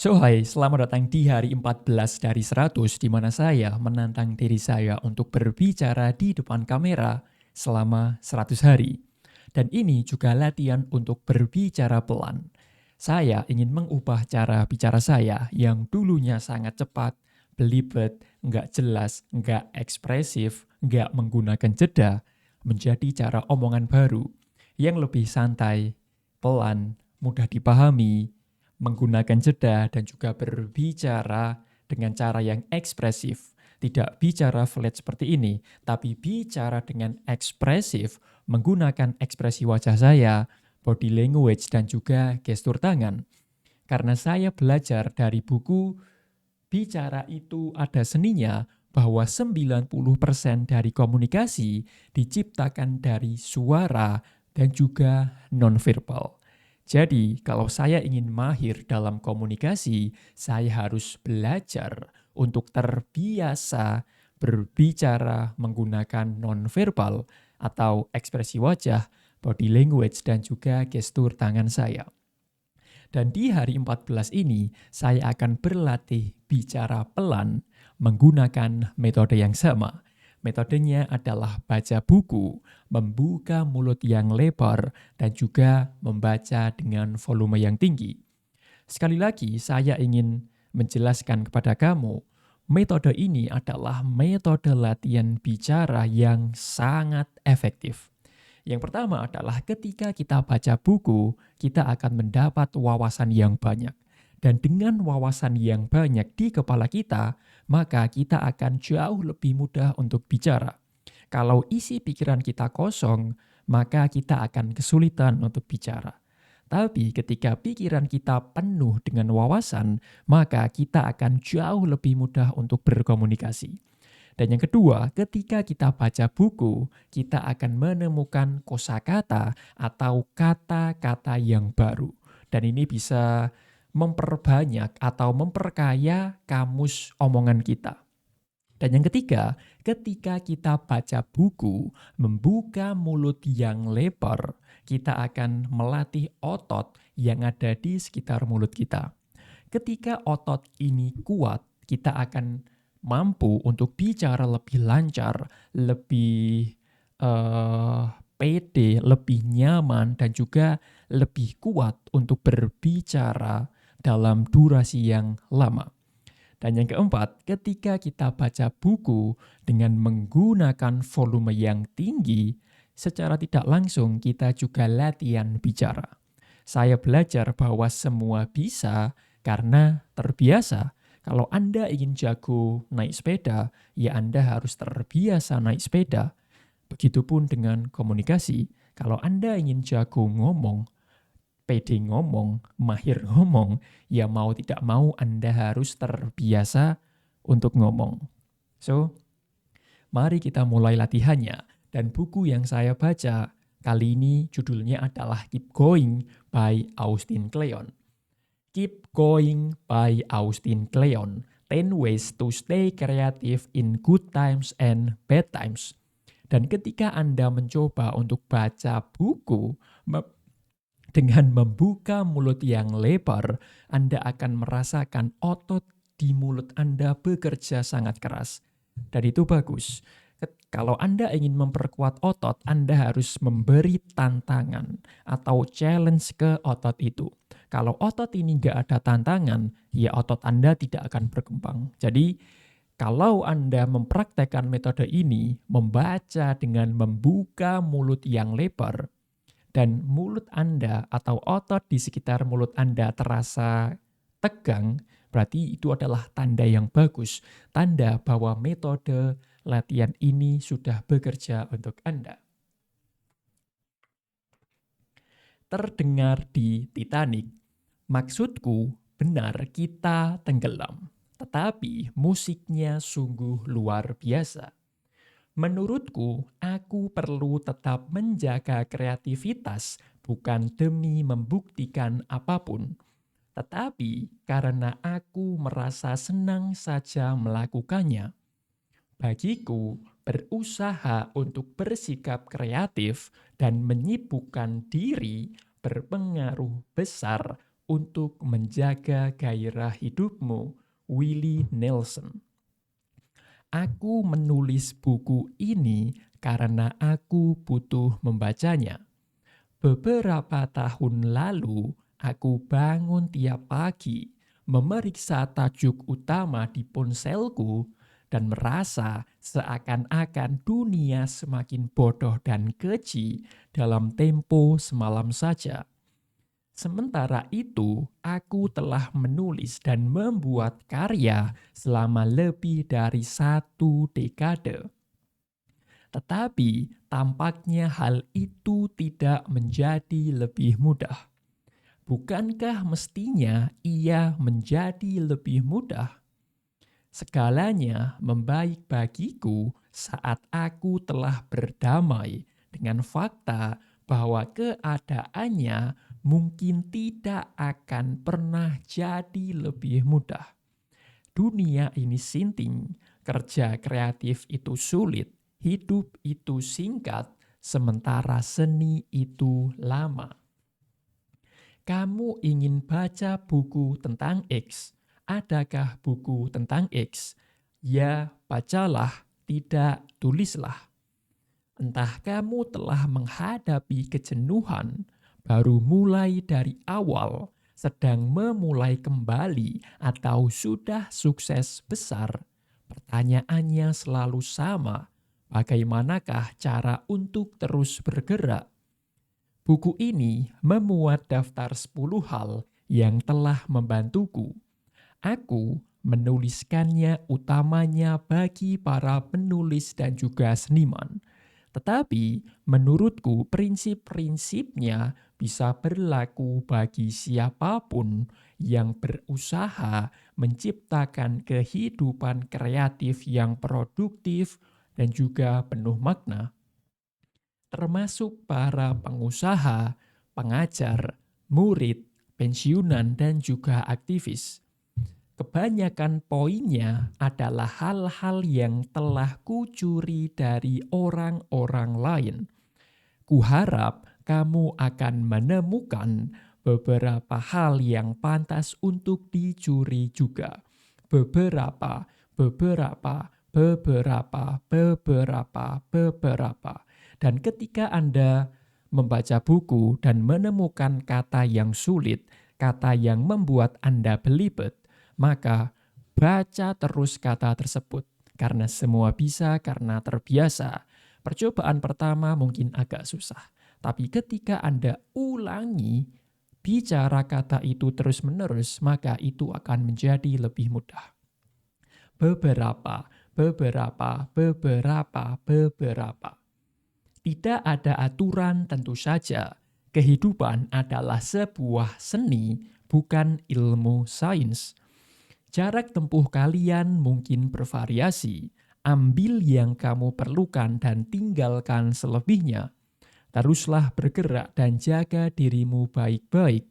Hai, selamat datang di hari 14 dari 100 di mana saya menantang diri saya untuk berbicara di depan kamera selama 100 hari. Dan ini juga latihan untuk berbicara pelan. Saya ingin mengubah cara bicara saya yang dulunya sangat cepat, belibet, nggak jelas, nggak ekspresif, nggak menggunakan jeda, menjadi cara omongan baru yang lebih santai, pelan, mudah dipahami, menggunakan jeda dan juga berbicara dengan cara yang ekspresif. Tidak bicara flat seperti ini, tapi bicara dengan ekspresif, menggunakan ekspresi wajah saya, body language, dan juga gestur tangan. Karena saya belajar dari buku Bicara Itu Ada Seninya, bahwa 90% dari komunikasi diciptakan dari suara dan juga nonverbal. Jadi, kalau saya ingin mahir dalam komunikasi, saya harus belajar untuk terbiasa berbicara menggunakan nonverbal atau ekspresi wajah, body language, dan juga gestur tangan saya. Dan di hari 14 ini, saya akan berlatih bicara pelan menggunakan metode yang sama. Metodenya adalah baca buku, membuka mulut yang lebar, dan juga membaca dengan volume yang tinggi. Sekali lagi, saya ingin menjelaskan kepada kamu, metode ini adalah metode latihan bicara yang sangat efektif. Yang pertama adalah ketika kita baca buku, kita akan mendapat wawasan yang banyak. Dan dengan wawasan yang banyak di kepala kita, maka kita akan jauh lebih mudah untuk bicara. Kalau isi pikiran kita kosong, maka kita akan kesulitan untuk bicara. Tapi ketika pikiran kita penuh dengan wawasan, maka kita akan jauh lebih mudah untuk berkomunikasi. Dan yang kedua, ketika kita baca buku, kita akan menemukan kosakata atau kata-kata yang baru. Dan ini bisa memperbanyak atau memperkaya kamus omongan kita. Dan yang ketiga, ketika kita baca buku, membuka mulut yang lebar, kita akan melatih otot yang ada di sekitar mulut kita. Ketika otot ini kuat, kita akan mampu untuk bicara lebih lancar, lebih pede, lebih nyaman, dan juga lebih kuat untuk berbicara dalam durasi yang lama. Dan yang keempat, ketika kita baca buku dengan menggunakan volume yang tinggi, secara tidak langsung kita juga latihan bicara. Saya belajar bahwa semua bisa karena terbiasa. Kalau Anda ingin jago naik sepeda, ya Anda harus terbiasa naik sepeda. Begitupun dengan komunikasi. Kalau Anda ingin jago ngomong, pede ngomong, mahir ngomong, ya mau tidak mau Anda harus terbiasa untuk ngomong. Mari kita mulai latihannya. Dan buku yang saya baca kali ini judulnya adalah Keep Going by Austin Kleon. Keep Going by Austin Kleon. 10 Ways to Stay Creative in Good Times and Bad Times. Dan ketika Anda mencoba untuk baca buku dengan membuka mulut yang lebar, Anda akan merasakan otot di mulut Anda bekerja sangat keras. Dan itu bagus. Kalau Anda ingin memperkuat otot, Anda harus memberi tantangan atau challenge ke otot itu. Kalau otot ini nggak ada tantangan, ya otot Anda tidak akan berkembang. Jadi, kalau Anda mempraktekkan metode ini, membaca dengan membuka mulut yang lebar, dan mulut Anda atau otot di sekitar mulut Anda terasa tegang, berarti itu adalah tanda yang bagus. Tanda bahwa metode latihan ini sudah bekerja untuk Anda. Terdengar di Titanic. Maksudku, benar kita tenggelam. Tetapi musiknya sungguh luar biasa. Menurutku, aku perlu tetap menjaga kreativitas bukan demi membuktikan apapun, tetapi karena aku merasa senang saja melakukannya. Bagiku, berusaha untuk bersikap kreatif dan menyibukkan diri berpengaruh besar untuk menjaga gairah hidupmu. Willie Nelson. Aku menulis buku ini karena aku butuh membacanya. Beberapa tahun lalu, aku bangun tiap pagi, memeriksa tajuk utama di ponselku, dan merasa seakan-akan dunia semakin bodoh dan keji dalam tempo semalam saja. Sementara itu, aku telah menulis dan membuat karya selama lebih dari 1 dekade. Tetapi tampaknya hal itu tidak menjadi lebih mudah. Bukankah mestinya ia menjadi lebih mudah? Segalanya membaik bagiku saat aku telah berdamai dengan fakta bahwa keadaannya mungkin tidak akan pernah jadi lebih mudah. Dunia ini sinting, kerja kreatif itu sulit, hidup itu singkat, sementara seni itu lama. Kamu ingin baca buku tentang X? Adakah buku tentang X? Ya, bacalah, tidak tulislah. Entah kamu telah menghadapi kejenuhan, baru mulai dari awal, sedang memulai kembali, atau sudah sukses besar. Pertanyaannya selalu sama, bagaimanakah cara untuk terus bergerak? Buku ini memuat daftar 10 hal yang telah membantuku. Aku menuliskannya utamanya bagi para penulis dan juga seniman. Tetapi menurutku prinsip-prinsipnya bisa berlaku bagi siapapun yang berusaha menciptakan kehidupan kreatif yang produktif dan juga penuh makna, termasuk para pengusaha, pengajar, murid, pensiunan, dan juga aktivis. Kebanyakan poinnya adalah hal-hal yang telah kucuri dari orang-orang lain. Kuharap kamu akan menemukan beberapa hal yang pantas untuk dicuri juga. Beberapa. Dan ketika Anda membaca buku dan menemukan kata yang sulit, kata yang membuat Anda belibet, maka baca terus kata tersebut. Karena semua bisa, karena terbiasa. Percobaan pertama mungkin agak susah. Tapi ketika Anda ulangi bicara kata itu terus-menerus, maka itu akan menjadi lebih mudah. Beberapa. Tidak ada aturan tentu saja. Kehidupan adalah sebuah seni, bukan ilmu sains. Jarak tempuh kalian mungkin bervariasi. Ambil yang kamu perlukan dan tinggalkan selebihnya. Teruslah bergerak dan jaga dirimu baik-baik.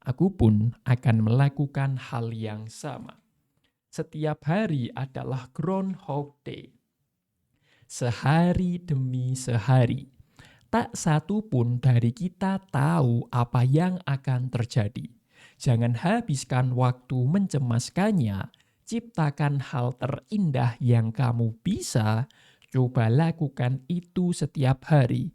Aku pun akan melakukan hal yang sama. Setiap hari adalah Groundhog Day. Sehari demi sehari. Tak satu pun dari kita tahu apa yang akan terjadi. Jangan habiskan waktu mencemaskannya. Ciptakan hal terindah yang kamu bisa. Coba lakukan itu setiap hari.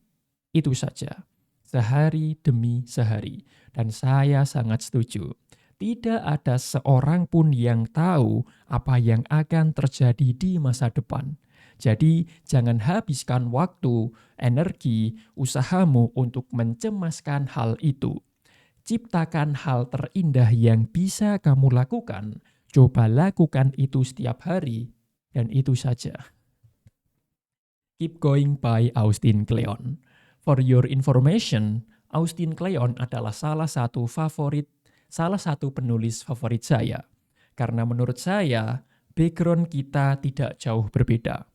Itu saja. Sehari demi sehari. Dan saya sangat setuju. Tidak ada seorang pun yang tahu apa yang akan terjadi di masa depan. Jadi jangan habiskan waktu, energi, usahamu untuk mencemaskan hal itu. Ciptakan hal terindah yang bisa kamu lakukan. Coba lakukan itu setiap hari. Dan itu saja. Keep Going by Austin Kleon. For your information, Austin Kleon adalah salah satu penulis favorit saya. Karena menurut saya, background kita tidak jauh berbeda.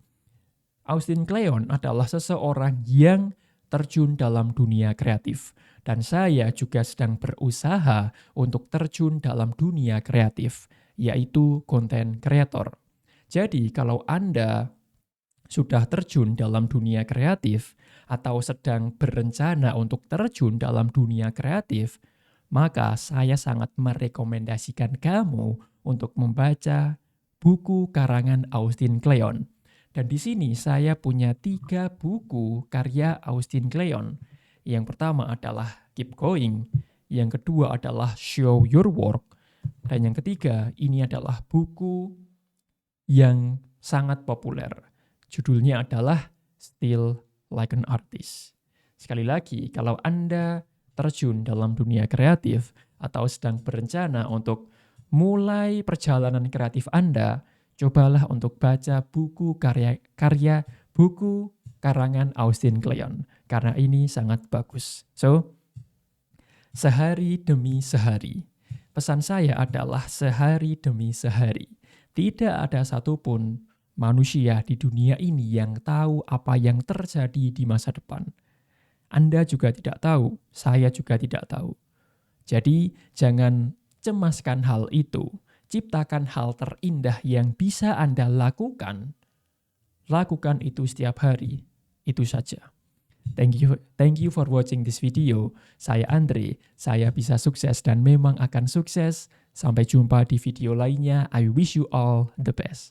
Austin Kleon adalah seseorang yang terjun dalam dunia kreatif. Dan saya juga sedang berusaha untuk terjun dalam dunia kreatif, yaitu content creator. Jadi kalau Anda sudah terjun dalam dunia kreatif atau sedang berencana untuk terjun dalam dunia kreatif, maka saya sangat merekomendasikan kamu untuk membaca buku karangan Austin Kleon. Dan di sini saya punya 3 buku karya Austin Kleon. Yang pertama adalah Keep Going, yang kedua adalah Show Your Work, dan yang ketiga ini adalah buku yang sangat populer. Judulnya adalah Still Like an Artist. Sekali lagi, kalau Anda terjun dalam dunia kreatif atau sedang berencana untuk mulai perjalanan kreatif Anda, cobalah untuk baca buku karya buku karangan Austin Kleon, karena ini sangat bagus. So, sehari demi sehari. Pesan saya adalah sehari demi sehari. Tidak ada satupun manusia di dunia ini yang tahu apa yang terjadi di masa depan. Anda juga tidak tahu, saya juga tidak tahu. Jadi jangan cemaskan hal itu. Ciptakan hal terindah yang bisa Anda lakukan. Lakukan itu setiap hari. Itu saja. Thank you for watching this video. Saya Andre, saya bisa sukses dan memang akan sukses. Sampai jumpa di video lainnya. I wish you all the best.